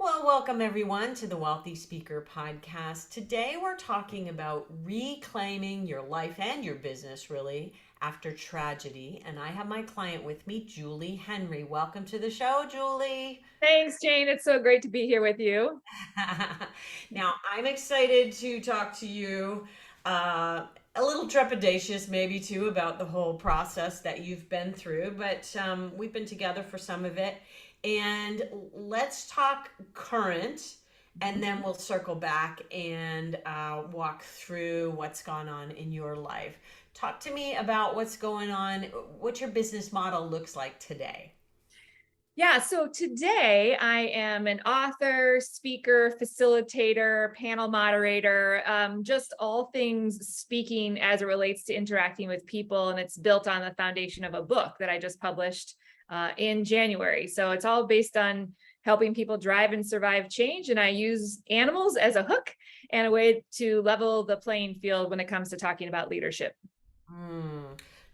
Well, welcome everyone to the Wealthy Speaker Podcast. Today we're talking about reclaiming your life and your business, really, after tragedy. And I have my client with me, Julie Henry. Welcome to the show, Julie. Thanks, Jane. It's so great to be here with you. Now, I'm excited to talk to you. A little trepidatious, maybe too, about the whole process that you've been through, but we've been together for some of it. And let's talk current, and then we'll circle back and walk through what's gone on in your life. Talk to me about what's going on, what your business model looks like today. Yeah, so today I am an author, speaker, facilitator, panel moderator, just all things speaking as it relates to interacting with people. And it's built on the foundation of a book that I just published in January. So it's all based on helping people drive and survive change. And I use animals as a hook and a way to level the playing field when it comes to talking about leadership. Hmm.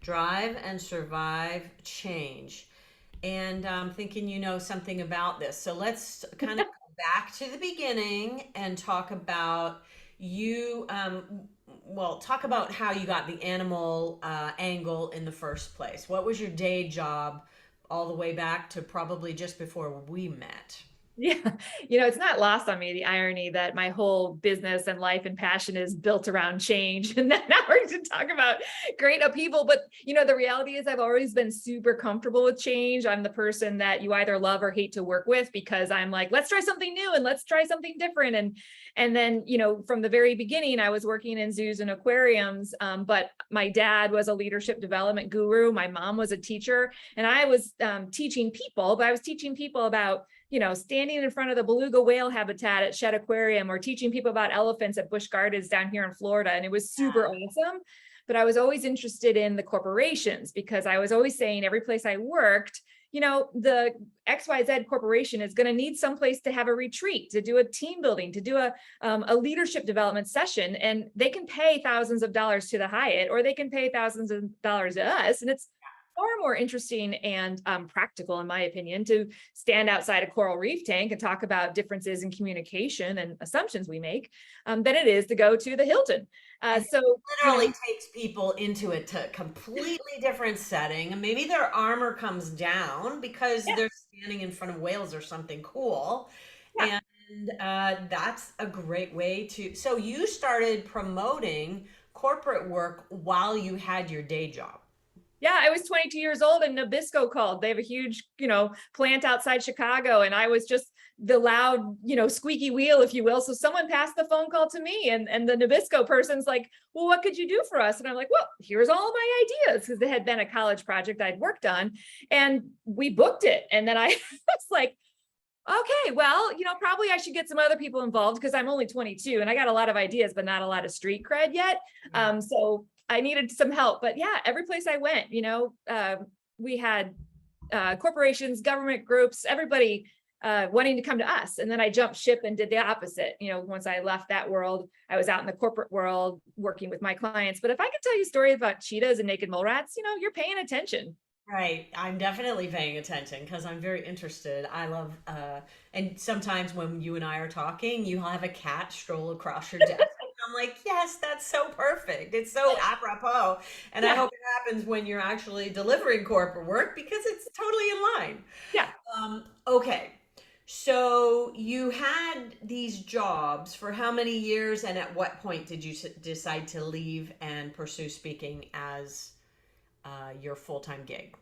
Drive and survive change. And I'm thinking you know something about this. So let's kind of go back to the beginning and talk about you. Well, talk about how you got the animal angle in the first place. What was your day job all the way back to probably just before we met? Yeah, it's not lost on me the irony that my whole business and life and passion is built around change. And then now we're going to talk about great upheaval. But the reality is I've always been super comfortable with change. I'm the person that you either love or hate to work with because I'm like, let's try something new and let's try something different. And then, from the very beginning, I was working in zoos and aquariums. But my dad was a leadership development guru. My mom was a teacher, and I was teaching people, but I was teaching people about standing in front of the beluga whale habitat at Shedd Aquarium or teaching people about elephants at Busch Gardens down here in Florida. And it was super awesome. But I was always interested in the corporations because I was always saying every place I worked, the XYZ corporation is going to need someplace to have a retreat, to do a team building, to do a leadership development session. And they can pay thousands of dollars to the Hyatt, or they can pay thousands of dollars to us. And it's far more interesting and practical, in my opinion, to stand outside a coral reef tank and talk about differences in communication and assumptions we make than it is to go to the Hilton. And it So, literally takes people into a completely different setting. And maybe their armor comes down because yeah, they're standing in front of whales or something cool. yeah. And that's a great way to. So you started promoting corporate work while you had your day job. Yeah, I was 22 years old and Nabisco called. They have a huge, plant outside Chicago. And I was just the loud, squeaky wheel, if you will. So someone passed the phone call to me, and the Nabisco person's like, well, what could you do for us? And I'm like, well, here's all my ideas, because it had been a college project I'd worked on. And we booked it. And then I was like, okay, well, probably I should get some other people involved because I'm only 22 and I got a lot of ideas, but not a lot of street cred yet. So I needed some help. But yeah, every place I went, we had corporations, government groups, everybody wanting to come to us. And then I jumped ship and did the opposite. Once I left that world, I was out in the corporate world working with my clients. But if I could tell you stories about cheetahs and naked mole rats, you're paying attention. Right. I'm definitely paying attention because I'm very interested. I love, and sometimes when you and I are talking, you have a cat stroll across your desk. I'm like, yes, that's so perfect. It's so apropos. And I Yeah, hope it happens when you're actually delivering corporate work because it's totally in line. yeah. Okay. So you had these jobs for how many years, and at what point did you decide to leave and pursue speaking as your full-time gig?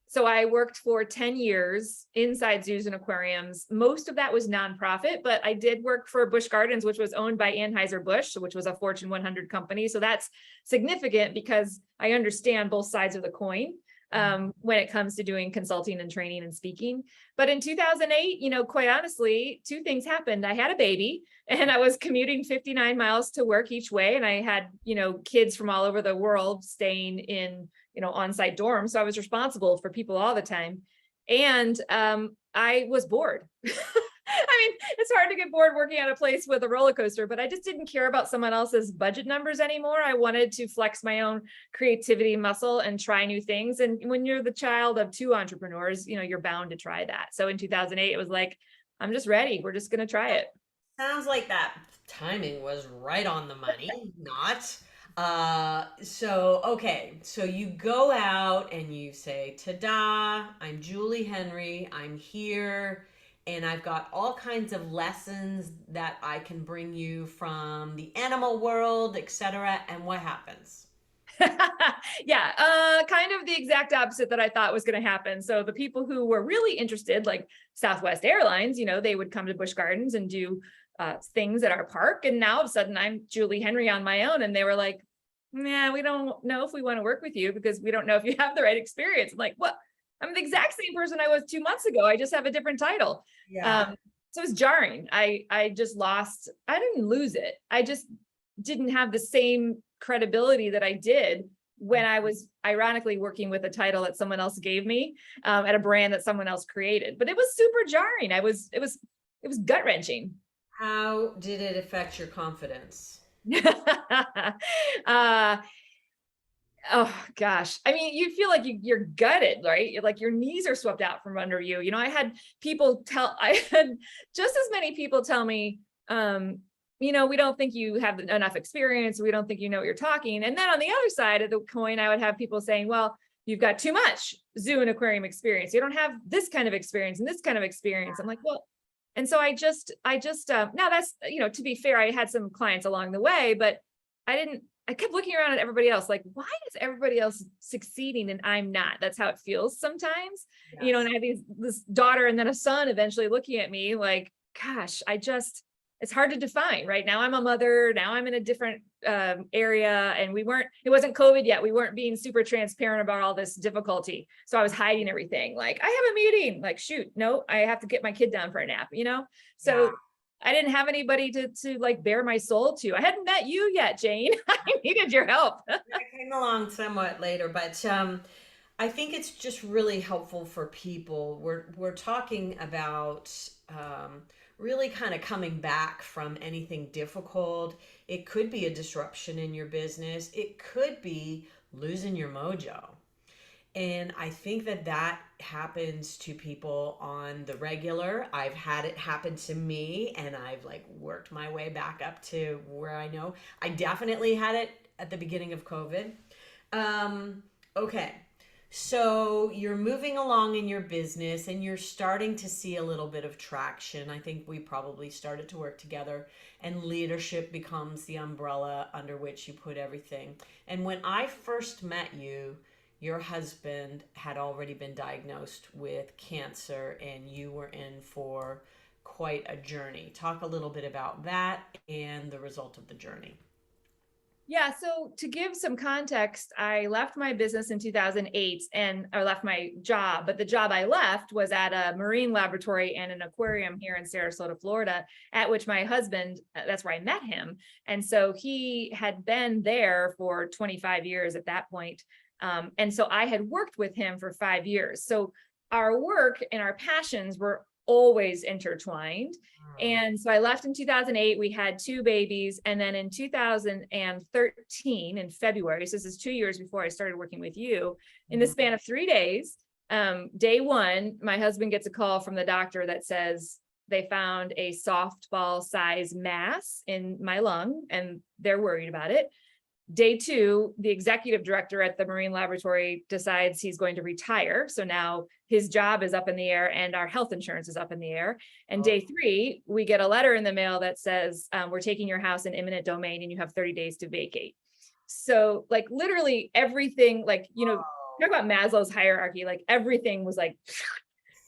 So I worked for 10 years inside zoos and aquariums. Most of that was nonprofit, but I did work for Busch Gardens, which was owned by Anheuser-Busch, which was a Fortune 100 company. So that's significant because I understand both sides of the coin when it comes to doing consulting and training and speaking. But in 2008, quite honestly, two things happened. I had a baby and I was commuting 59 miles to work each way. And I had, kids from all over the world staying in on-site dorms. So I was responsible for people all the time. And I was bored. I mean, it's hard to get bored working at a place with a roller coaster, but I just didn't care about someone else's budget numbers anymore. I wanted to flex my own creativity muscle and try new things. And when you're the child of two entrepreneurs, you're bound to try that. So in 2008, it was like, I'm just ready. We're just going to try it. Sounds like that timing was right on the money, not. So okay, so you go out and you say, "Ta-da, I'm Julie Henry. I'm here, and I've got all kinds of lessons that I can bring you from the animal world, etc." And what happens? Yeah, kind of the exact opposite that I thought was going to happen. So the people who were really interested, like Southwest Airlines, they would come to Busch Gardens and do things at our park. And now all of a sudden I'm Julie Henry on my own. And they were like, "Nah, we don't know if we want to work with you because we don't know if you have the right experience." I'm like, "What? I'm the exact same person I was 2 months ago. I just have a different title." Yeah. Um, so it was jarring. I just lost, I didn't lose it. I just didn't have the same credibility that I did when I was ironically working with a title that someone else gave me at a brand that someone else created. But it was super jarring. It was gut wrenching. How did it affect your confidence? uh, oh gosh. I mean, you feel like you're gutted, right? Like your knees are swept out from under you. I had just as many people tell me, we don't think you have enough experience. We don't think you know what you're talking. And then on the other side of the coin, I would have people saying, "Well, you've got too much zoo and aquarium experience. You don't have this kind of experience and this kind of experience." I'm like, well, and so now that's, to be fair, I had some clients along the way, but I kept looking around at everybody else, like, why is everybody else succeeding and I'm not? That's how it feels sometimes, and Yes. I have this daughter and then a son eventually looking at me like, gosh, it's hard to define. Right now I'm a mother. Now I'm in a different area, and it wasn't COVID yet. We weren't being super transparent about all this difficulty. So I was hiding everything. Like, I have a meeting, like, shoot, no, I have to get my kid down for a nap. Yeah. So I didn't have anybody to like bare my soul to. I hadn't met you yet, Jane. I needed your help. I came along somewhat later, but I think it's just really helpful for people. We're talking about really kind of coming back from anything difficult. It could be a disruption in your business. It could be losing your mojo. And I think that that happens to people on the regular. I've had it happen to me, and I've like worked my way back up to where I know. I definitely had it at the beginning of COVID. Okay. So you're moving along in your business and you're starting to see a little bit of traction. I think we probably started to work together, and leadership becomes the umbrella under which you put everything. And when I first met you, your husband had already been diagnosed with cancer and you were in for quite a journey. Talk a little bit about that and the result of the journey. Yeah, so to give some context, I left my business in 2008 and I left my job, but the job I left was at a marine laboratory and an aquarium here in Sarasota, Florida, at which my husband, that's where I met him. And so he had been there for 25 years at that point. And so I had worked with him for 5 years. So our work and our passions were always intertwined. And so I left in 2008. We had two babies. And then in 2013, in February, so this is 2 years before I started working with you, in the span of 3 days, day one, my husband gets a call from the doctor that says they found a softball size mass in my lung and they're worried about it. Day two, the executive director at the marine laboratory decides he's going to retire. So now his job is up in the air and our health insurance is up in the air. And Oh, day three, we get a letter in the mail that says, we're taking your house in eminent domain and you have 30 days to vacate. So like literally everything, like, talk about Maslow's hierarchy, like everything was like, you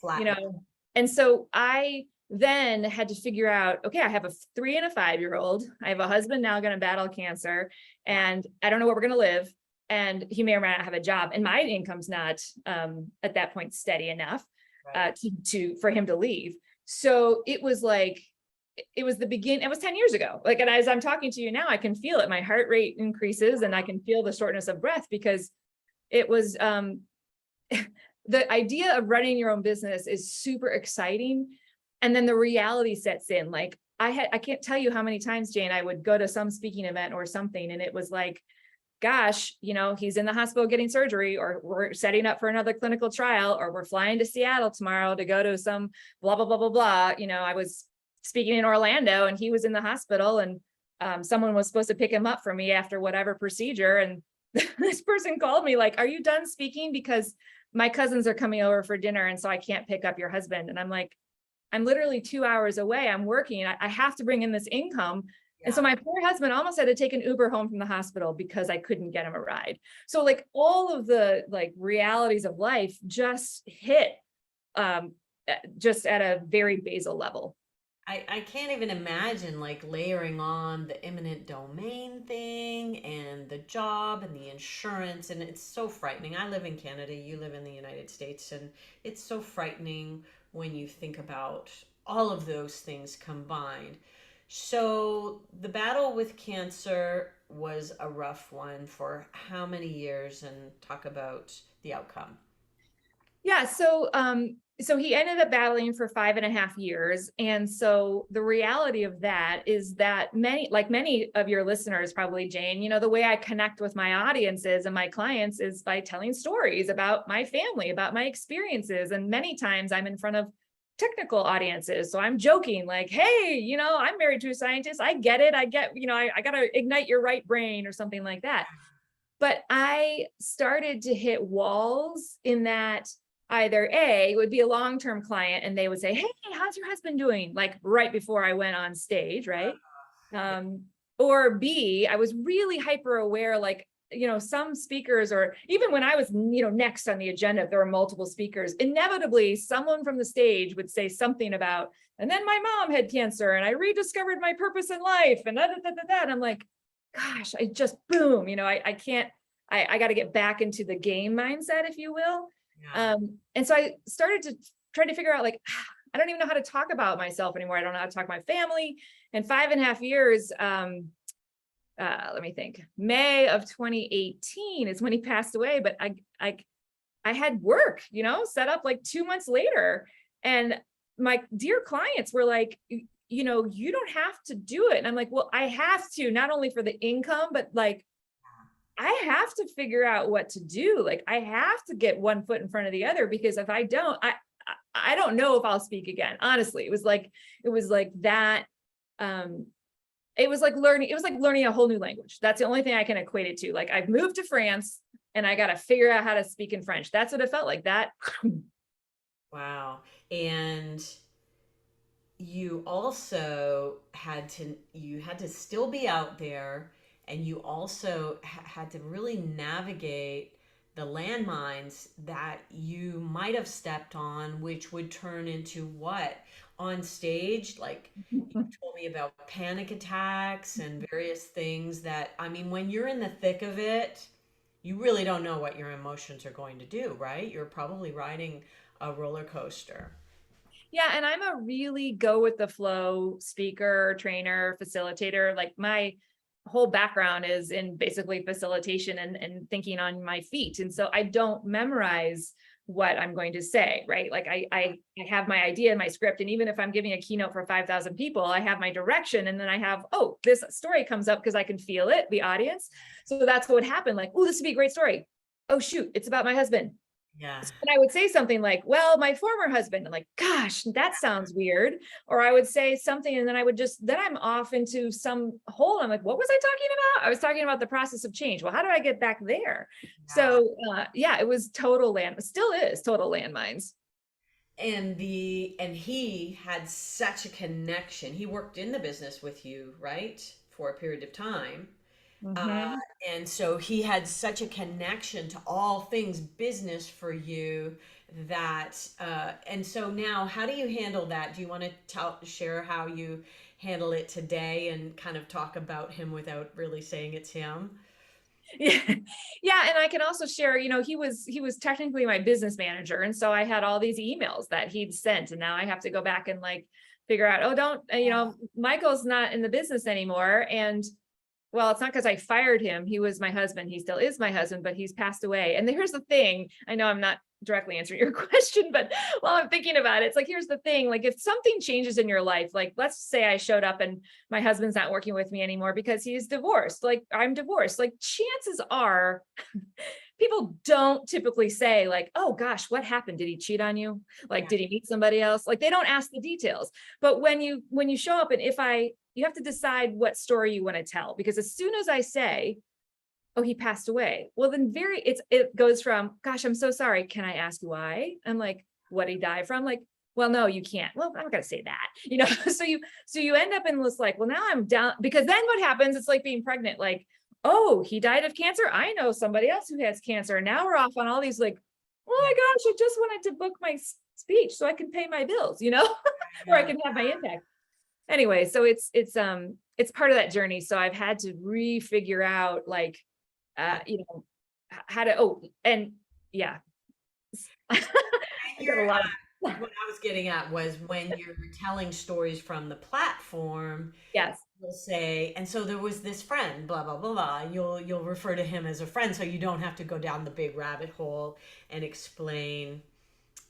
flat. know, and so I then had to figure out, okay, I have a 3 and a 5-year-old. I have a husband now going to battle cancer, and I don't know where we're going to live. And he may or may not have a job, and my income's not at that point steady enough Right. for him to leave. So it was like, it was the begin. It was 10 years ago. Like, and as I'm talking to you now, I can feel it. My heart rate increases, and I can feel the shortness of breath because it was the idea of running your own business is super exciting. And then the reality sets in. Like I can't tell you how many times, Jane, I would go to some speaking event or something, and it was like, gosh, he's in the hospital getting surgery, or we're setting up for another clinical trial, or we're flying to Seattle tomorrow to go to some blah, blah, blah, blah, blah. I was speaking in Orlando and he was in the hospital, and someone was supposed to pick him up for me after whatever procedure. And this person called me like, are you done speaking? Because my cousins are coming over for dinner. And so I can't pick up your husband. And I'm like, I'm literally 2 hours away. I'm working. I have to bring in this income. And so Yeah. my poor husband almost had to take an Uber home from the hospital because I couldn't get him a ride. So like all of the like realities of life just hit just at a very basal level. I can't even imagine like layering on the eminent domain thing and the job and the insurance. And it's so frightening. I live in Canada, you live in the United States, and it's so frightening when you think about all of those things combined. So the battle with cancer was a rough one for how many years, and talk about the outcome. Yeah. So he ended up battling for 5.5 years. And so the reality of that is that many of your listeners, probably Jane, the way I connect with my audiences and my clients is by telling stories about my family, about my experiences. And many times I'm in front of technical audiences. So I'm joking like, hey, I'm married to a scientist. I get it. I got to ignite your right brain or something like that. But I started to hit walls in that either A, it would be a long-term client and they would say, hey, how's your husband doing? Like right before I went on stage, right? Yeah. Or B, I was really hyper aware, like, some speakers, or even when I was, next on the agenda, if there were multiple speakers, inevitably someone from the stage would say something about, and then my mom had cancer and I rediscovered my purpose in life and da, da, da, da, da. And I'm like, gosh, I just boom, I can't, I got to get back into the game mindset, if you will. Yeah. And so I started to try to figure out like, I don't even know how to talk about myself anymore. I don't know how to talk to my family. And 5.5 years, let me think, May of 2018 is when he passed away. But I had work, set up like 2 months later. And my dear clients were like, you don't have to do it. And I'm like, well, I have to, not only for the income, but like, I have to figure out what to do. Like I have to get one foot in front of the other, because if I don't, I don't know if I'll speak again. Honestly, it was like that. It was like learning a whole new language. That's the only thing I can equate it to. Like I've moved to France and I got to figure out how to speak in French. That's what it felt like. That. Wow. And you had to still be out there, and you also had to really navigate the landmines that you might have stepped on, which would turn into what on stage, like you told me about panic attacks and various things that, I mean, when you're in the thick of it, you really don't know what your emotions are going to do, right? You're probably riding a roller coaster. Yeah, and I'm a really go with the flow speaker, trainer, facilitator. Like my whole background is in basically facilitation and thinking on my feet. And so I don't memorize what I'm going to say, right? Like I have my idea and my script. And even if I'm giving a keynote for 5,000 people, I have my direction. And then I have, oh, this story comes up because I can feel it, the audience. So that's what would happen. Like, oh, this would be a great story. Oh, shoot, it's about my husband. Yeah. And I would say something like, well, my former husband, I'm like, gosh, that sounds weird. Or I would say something and then then I'm off into some hole. I'm like, what was I talking about? I was talking about the process of change. Well, how do I get back there? Yeah. So yeah, it was still is total landmines. And he had such a connection. He worked in the business with you, right? For a period of time. Uh, Mhm. and so he had such a connection to all things business for you that, and so now how do you handle that? Do you want to share how you handle it today and kind of talk about him without really saying it's him? Yeah. Yeah. And I can also share, he was technically my business manager. And so I had all these emails that he'd sent. And now I have to go back and like figure out, oh, don't, Michael's not in the business anymore. And well, it's not because I fired him. He was my husband. He still is my husband, but he's passed away. And here's the thing. I know I'm not directly answer your question, but while I'm thinking about it, it's like, here's the thing, like if something changes in your life, like let's say I showed up and my husband's not working with me anymore because he's divorced, like I'm divorced, like chances are people don't typically say like, oh gosh, what happened? Did he cheat on you? Like, Yeah. did he meet somebody else? Like they don't ask the details. But when you show up and you have to decide what story you want to tell, because as soon as I say, oh, he passed away. Well, then it goes from, gosh, I'm so sorry. Can I ask why? I'm like, what he died from? Like, well, no, you can't. Well, I'm not gonna say that, so you end up in this like, well, now I'm down, because then what happens? It's like being pregnant, like, oh, he died of cancer. I know somebody else who has cancer. And now we're off on all these like, oh my gosh, I just wanted to book my speech so I can pay my bills, or I can have my impact. Anyway, so it's part of that journey. So I've had to refigure out like how to, and yeah, I And got a lot of, what I was getting at was when you're telling stories from the platform, yes, you'll say, and so there was this friend, blah blah blah blah. You'll refer to him as a friend, so you don't have to go down the big rabbit hole and explain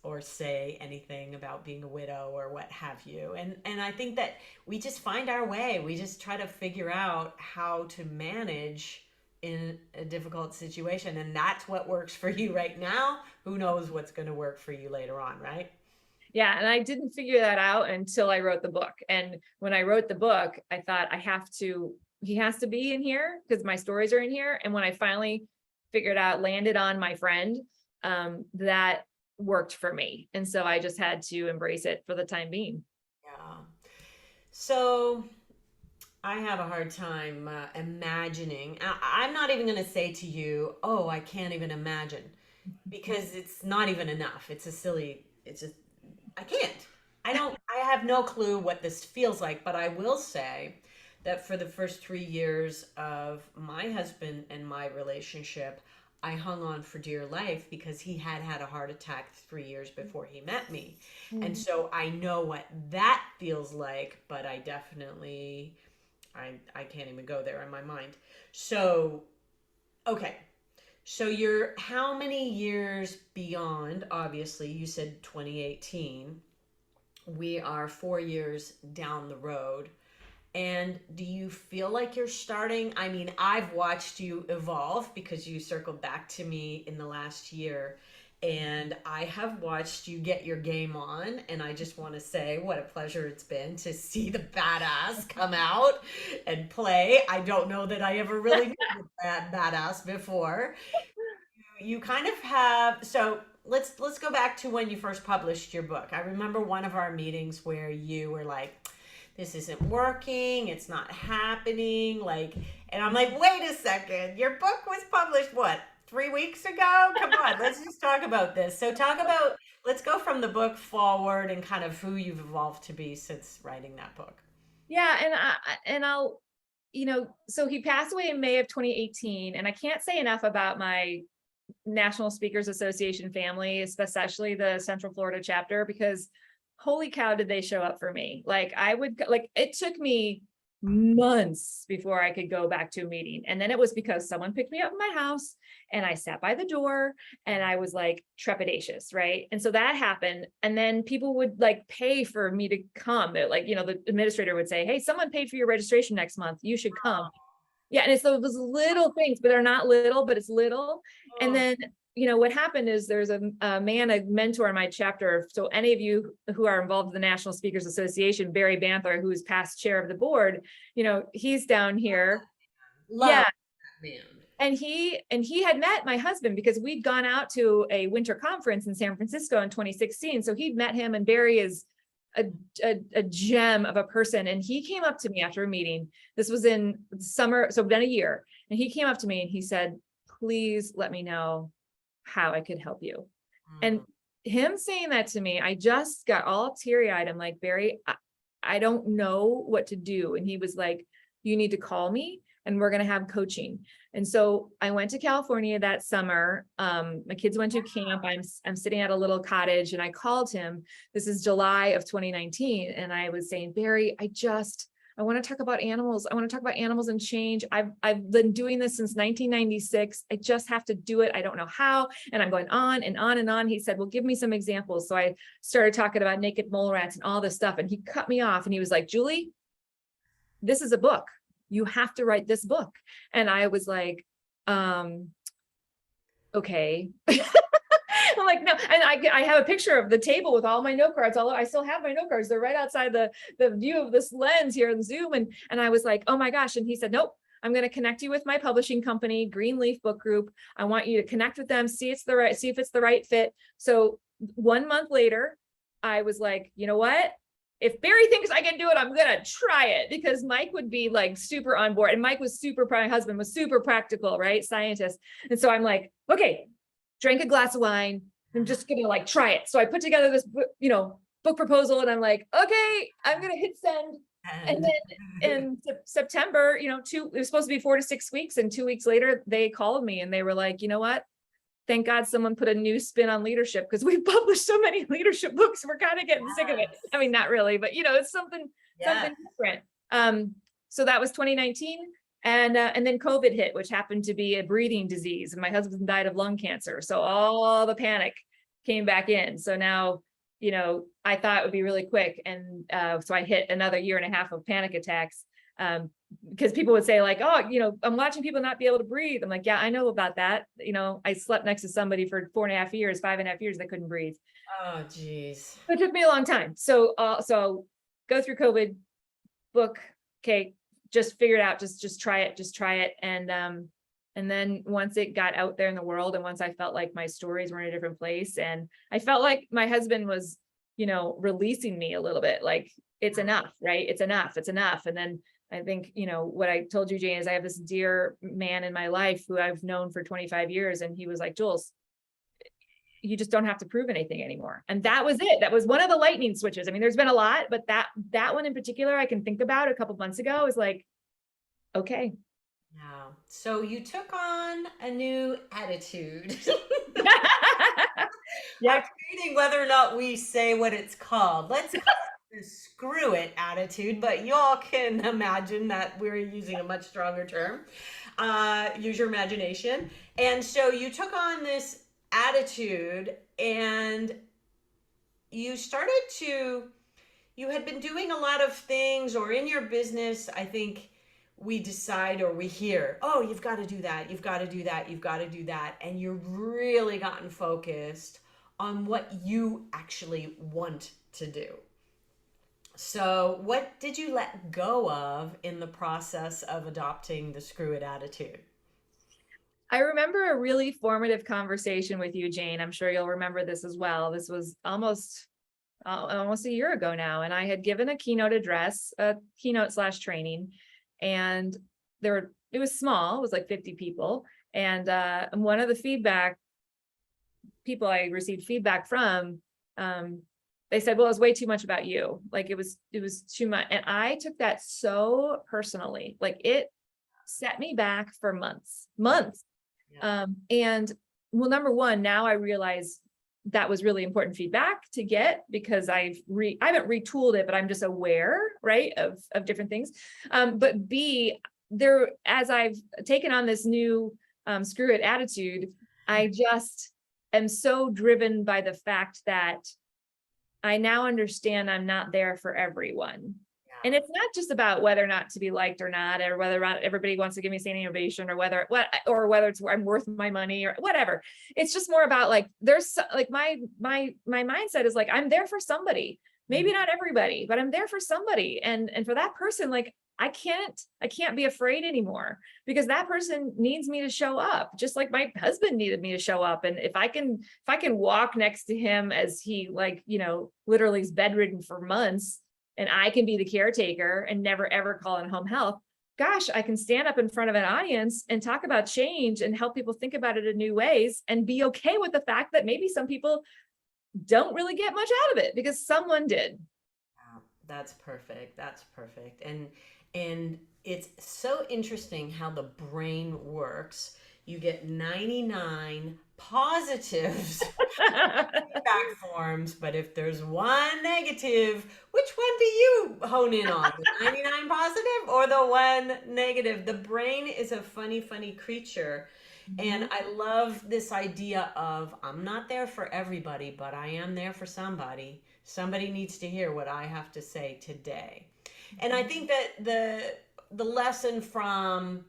or say anything about being a widow or what have you. And I think that we just find our way. We just try to figure out how to manage in a difficult situation, and that's what works for you right now. Who knows what's going to work for you later on, right? yeah. And I didn't figure that out until I wrote the book. And when I wrote the book, I thought he has to be in here because my stories are in here. And when I finally landed on my friend, that worked for me. And so I just had to embrace it for the time being. Yeah. So I have a hard time imagining. I'm not even going to say to you, oh, I can't even imagine, because it's not even enough. It's a silly, it's just, I can't. I have no clue what this feels like, but I will say that for the first 3 years of my husband and my relationship, I hung on for dear life because he had had a heart attack 3 years before he met me. And Mm. so I know what that feels like, but I definitely, I can't even go there in my mind. So, okay. So you're how many years beyond? Obviously, you said 2018. We are 4 years down the road. And do you feel like you're starting? I mean, I've watched you evolve because you circled back to me in the last year. And I have watched you get your game on. And I just want to say what a pleasure it's been to see the badass come out and play. I don't know that I ever really knew that badass before. You kind of have, so let's go back to when you first published your book. I remember one of our meetings where you were like, this isn't working, it's not happening, like, and I'm like, wait a second, your book was published what, 3 weeks ago? Come on, let's just talk about this. So talk about, let's go from the book forward and kind of who you've evolved to be since writing that book. Yeah. I'll, so he passed away in May of 2018. And I can't say enough about my National Speakers Association family, especially the Central Florida chapter, because holy cow, did they show up for me. Like it took me months before I could go back to a meeting. And then it was because someone picked me up in my house and I sat by the door and I was like trepidatious. Right. And so that happened. And then people would like pay for me to come. They're like, the administrator would say, hey, someone paid for your registration next month. You should come. Yeah. And it's those little things, but they're not little, but it's little. And Oh, then, what happened is there's a man, a mentor in my chapter. So any of you who are involved in the National Speakers Association, Barry Banther, who's past chair of the board, he's down here. love Yeah. that man. And he had met my husband because we'd gone out to a winter conference in San Francisco in 2016. So he'd met him, and Barry is a gem of a person. And he came up to me after a meeting. This was in summer, so been a year. And he came up to me and he said, please let me know how I could help you. And Mm. him saying that to me, I just got all teary eyed. I'm like, Barry, I don't know what to do. And he was like, you need to call me and we're going to have coaching. And so I went to California that summer. My kids went to camp. I'm sitting at a little cottage and I called him. This is July of 2019. And I was saying, Barry, I want to talk about animals. I want to talk about animals and change. I've been doing this since 1996. I just have to do it. I don't know how. And I'm going on and on and on. He said, well, give me some examples. So I started talking about naked mole rats and all this stuff. And he cut me off and he was like, Julie, this is a book. You have to write this book. And I was like, okay. I'm like, no. And I have a picture of the table with all my note cards. Although I still have my note cards. They're right outside the view of this lens here in Zoom. And I was like, oh my gosh. And he said, nope, I'm going to connect you with my publishing company, Greenleaf Book Group. I want you to connect with them, see if it's the right fit. So 1 month later, I was like, you know what? If Barry thinks I can do it, I'm going to try it, because Mike would be like super on board. And Mike was my husband was super practical, right? Scientist. And so I'm like, okay, drank a glass of wine. I'm just going to like try it. So I put together this, book proposal, and I'm like, okay, I'm going to hit send. And then in September, it was supposed to be 4 to 6 weeks. And 2 weeks later, they called me and they were like, you know what? Thank God someone put a new spin on leadership, because we've published so many leadership books. We're kind of getting sick of it. I mean, not really, but it's something different. So that was 2019. And then COVID hit, which happened to be a breathing disease. And my husband died of lung cancer. So all the panic came back in. So now, I thought it would be really quick. And so I hit another 1.5 years of panic attacks. Because people would say like, oh, I'm watching people not be able to breathe. I'm like, yeah, I know about that. I slept next to somebody for 4.5 years, 5.5 years, that couldn't breathe. Oh, geez. It took me a long time. So go through COVID, book, okay, just figure it out. Just try it. And then once it got out there in the world, and once I felt like my stories were in a different place, and I felt like my husband was, releasing me a little bit, like it's enough, right? It's enough. And then I think, what I told you, Jane, is I have this dear man in my life who I've known for 25 years. And he was like, Jules, you just don't have to prove anything anymore. And that was it. That was one of the lightning switches. I mean, there's been a lot, but that one in particular, I can think about a couple months ago, is like, okay. Yeah. So you took on a new attitude. Yeah. I'm debating whether or not we say what it's called. Let's call it the screw it attitude, but y'all can imagine that we're using a much stronger term. Use your imagination. And so you took on this attitude, and you had been doing a lot of things, or in your business, I think we decide, or we hear, oh, you've got to do that, you've got to do that, you've got to do that. And you've really gotten focused on what you actually want to do. So what did you let go of in the process of adopting the screw it attitude? I remember a really formative conversation with you, Jane. I'm sure you'll remember this as well. This was almost a year ago now. And I had given a keynote address, a keynote/training, and it was small, it was like 50 people. And one of the people I received feedback from, they said, well, it was way too much about you. Like it was too much. And I took that so personally, like it set me back for months. Yeah. And well, number one, now I realize that was really important feedback to get, because I haven't retooled it, but I'm just aware, right, of different things. But B, as I've taken on this new screw it attitude, I just am so driven by the fact that I now understand I'm not there for everyone. And it's not just about whether or not to be liked or not, or whether or not everybody wants to give me standing ovation, or whether it's I'm worth my money or whatever. It's just more about like, there's like my mindset is like, I'm there for somebody, maybe not everybody, but I'm there for somebody. And for that person, like, I can't be afraid anymore, because that person needs me to show up, just like my husband needed me to show up. And if I can walk next to him as he literally is bedridden for months, and I can be the caretaker and never, ever call in home health, gosh, I can stand up in front of an audience and talk about change and help people think about it in new ways, and be okay with the fact that maybe some people don't really get much out of it because someone did. Wow, that's perfect. That's perfect. And it's so interesting how the brain works. you get 99 positives feedback forms, but if there's one negative, which one do you hone in on? The 99 positive or the one negative? The brain is a funny, funny creature. And Mhm. I love this idea of I'm not there for everybody, but I am there for somebody. Somebody needs to hear what I have to say today. And I think that the lesson from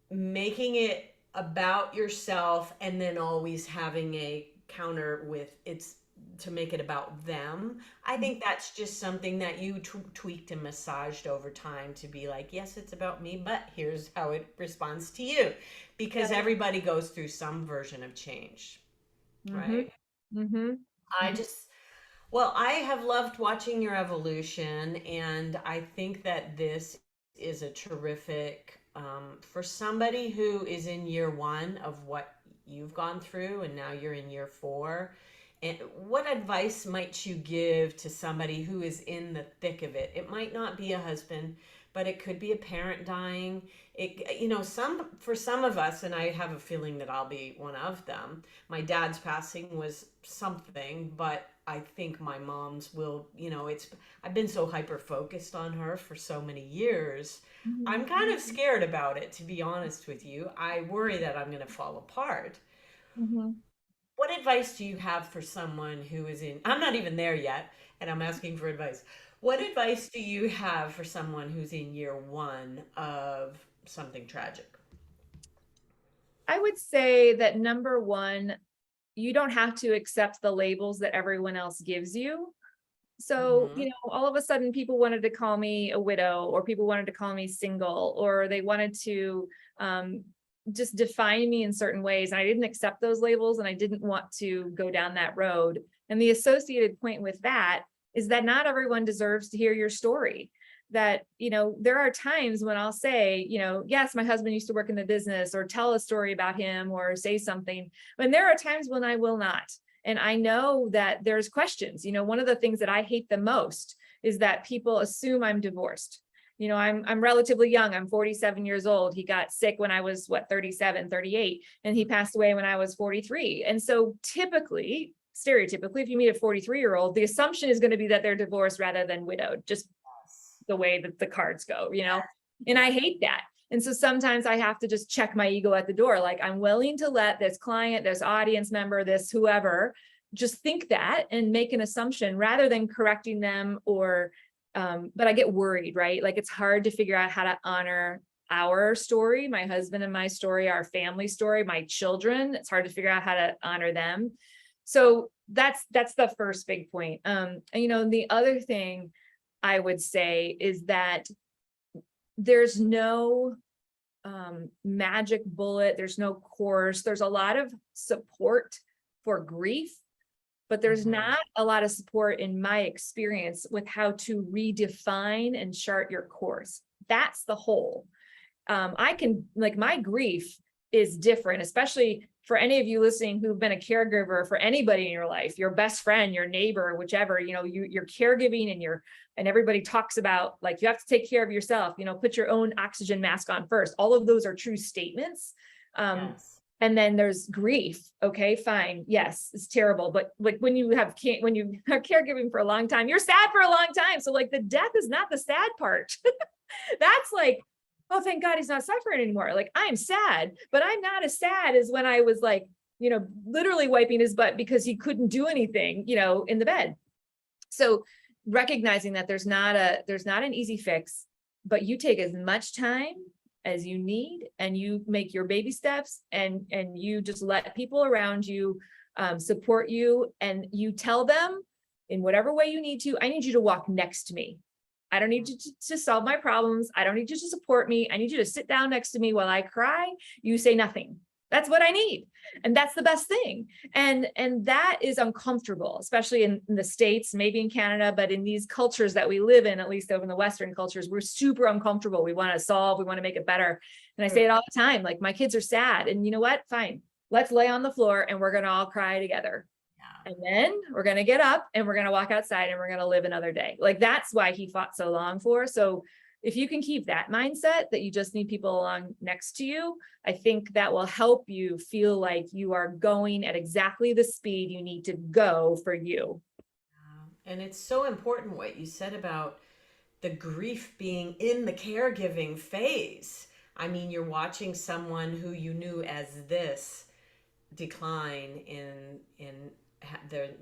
making it about yourself and then always having a counter with it's to make it about them. I think that's just something that you tweaked and massaged over time to be like, yes, it's about me, but here's how it responds to you. Because Yeah. everybody goes through some version of change, Mhm. right? Mhm. I just, well, I have loved watching your evolution, and I think that this is a terrific for somebody who is in year one of what you've gone through, and now you're in year four. And what advice might you give to somebody who is in the thick of it? It might not be a husband, but it could be a parent dying. It, some for some of us, and I have a feeling that I'll be one of them. My dad's passing was something, but I think my mom's will, I've been so hyper focused on her for so many years. I'm Mhm. kind of scared about it, to be honest with you. I worry that I'm going to fall apart. Mhm. What advice do you have for someone who is in, I'm not even there yet, and I'm asking for advice. What advice do you have for someone who's in year one of something tragic? I would say that number one, you don't have to accept the labels that everyone else gives you. So, Hmm. all of a sudden people wanted to call me a widow, or people wanted to call me single, or they wanted to um, just define me in certain ways. And I didn't accept those labels, and I didn't want to go down that road. And the associated point with that is that not everyone deserves to hear your story. That, there are times when I'll say, yes, my husband used to work in the business, or tell a story about him, or say something. And there are times when I will not. And I know that there's questions. One of the things that I hate the most is that people assume I'm divorced. I'm relatively young. I'm 47 years old. He got sick when I was 37, 38, and he passed away when I was 43. And so typically, stereotypically, if you meet a 43-year-old, the assumption is going to be that they're divorced rather than widowed, just Yes. the way that the cards go. And Yeah. I hate that. And so sometimes I have to just check my ego at the door. Like, I'm willing to let this client, this audience member, this whoever, just think that and make an assumption rather than correcting them, or but I get worried, right? Like, it's hard to figure out how to honor our story, my husband and my story, our family story, my children. It's hard to figure out how to honor them. So that's the first big point. And the other thing I would say is that there's no magic bullet, there's no course. There's a lot of support for grief, but there's Hmm. not a lot of support, in my experience, with how to redefine and chart your course. That's the whole. I can, like, my grief is different, especially for any of you listening who've been a caregiver for anybody in your life, your best friend, your neighbor, whichever. You're caregiving, and everybody talks about, like, you have to take care of yourself, put your own oxygen mask on first. All of those are true statements. Um, Yes. and then there's grief. Okay, fine. Yes, it's terrible. But like, when you when you are caregiving for a long time, you're sad for a long time. So like, the death is not the sad part. That's like, oh, thank God he's not suffering anymore. Like, I'm sad, but I'm not as sad as when I was like, literally wiping his butt because he couldn't do anything, in the bed. So recognizing that there's not an easy fix, but you take as much time as you need, and you make your baby steps, and you just let people around you support you, and you tell them in whatever way you need to, I need you to walk next to me. I don't need you to solve my problems. I don't need you to support me. I need you to sit down next to me while I cry. You say nothing. That's what I need. And that's the best thing. And that is uncomfortable, especially in the States, maybe in Canada, but in these cultures that we live in, at least over in the Western cultures, we're super uncomfortable. We want to solve, we want to make it better. And I say it all the time, like, my kids are sad. And you know what? Fine. Let's lay on the floor and we're going to all cry together. Yeah. And then we're going to get up and we're going to walk outside and we're going to live another day. Like, that's why he fought so long for. So if you can keep that mindset that you just need people along next to you, I think that will help you feel like you are going at exactly the speed you need to go for you. And it's so important what you said about the grief being in the caregiving phase. I mean, you're watching someone who you knew as this decline in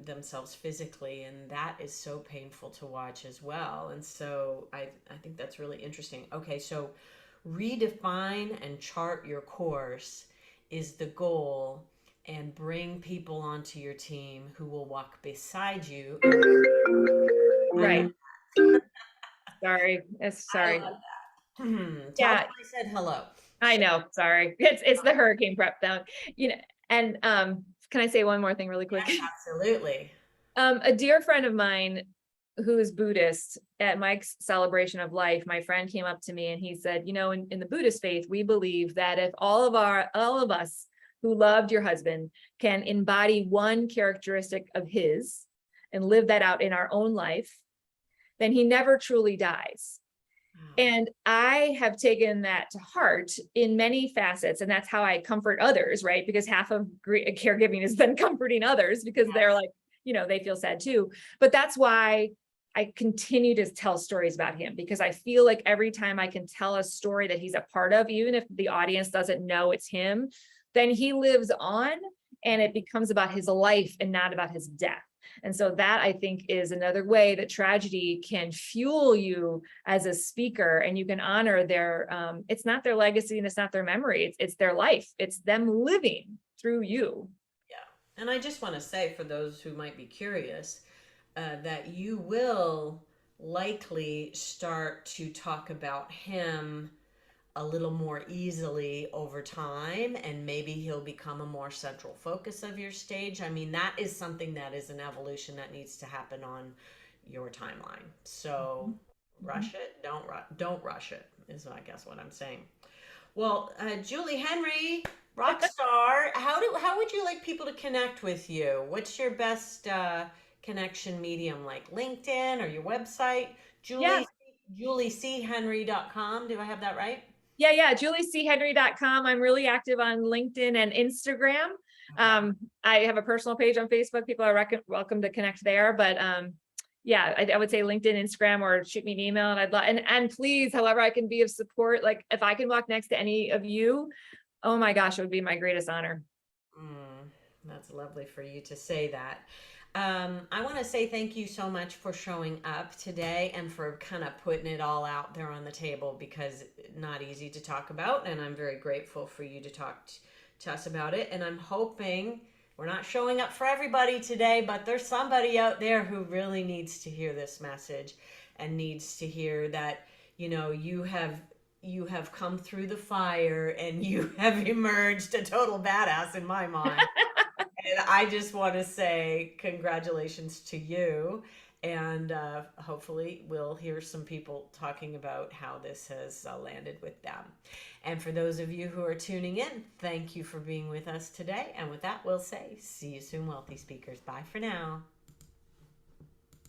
themselves physically, and that is so painful to watch as well. And so I think that's really interesting. Okay, so redefine and chart your course is the goal, and bring people onto your team who will walk beside you. I Right. love Sorry. It's I sorry. love that. Tell them Yeah, I said hello. I know. Sorry. It's the hurricane prep down. You know, and can I say one more thing really quick? Yes, absolutely. A dear friend of mine who is Buddhist, at Mike's celebration of life, my friend came up to me and he said, you know, in the Buddhist faith, we believe that if all of us who loved your husband can embody one characteristic of his and live that out in our own life, then he never truly dies. Wow. And I have taken that to heart in many facets. And that's how I comfort others, right? Because half of caregiving is then comforting others because they're Yes. like, you know, they feel sad too. But that's why I continue to tell stories about him, because I feel like every time I can tell a story that he's a part of, even if the audience doesn't know it's him, then he lives on and it becomes about his life and not about his death. And so that, I think, is another way that tragedy can fuel you as a speaker, and you can honor their, it's not their legacy and it's not their memory, it's their life. It's them living through you. Yeah. And I just want to say, for those who might be curious, that you will likely start to talk about him a little more easily over time, and maybe he'll become a more central focus of your stage. I mean, that is something that is an evolution that needs to happen on your timeline. So Mhm. rush it, don't rush it, is I guess what I'm saying. Well, Julie Henry, rock star. How would you like people to connect with you? What's your best connection medium, like LinkedIn or your website? Yeah. JulieCHenry.com. Do I have that right? Yeah. JulieCHenry.com. I'm really active on LinkedIn and Instagram. Okay. I have a personal page on Facebook. People are welcome to connect there. But yeah, I would say LinkedIn, Instagram, or shoot me an email. And I'd love, and please, however I can be of support, like if I can walk next to any of you, oh my gosh, it would be my greatest honor. That's lovely for you to say that. I want to say thank you so much for showing up today and for kind of putting it all out there on the table, because not easy to talk about. And I'm very grateful for you to talk to us about it. And I'm hoping we're not showing up for everybody today, but there's somebody out there who really needs to hear this message and needs to hear that, you have come through the fire and you have emerged a total badass in my mind. And I just want to say congratulations to you. And hopefully, we'll hear some people talking about how this has landed with them. And for those of you who are tuning in, thank you for being with us today. And with that, we'll say, see you soon, wealthy speakers. Bye for now.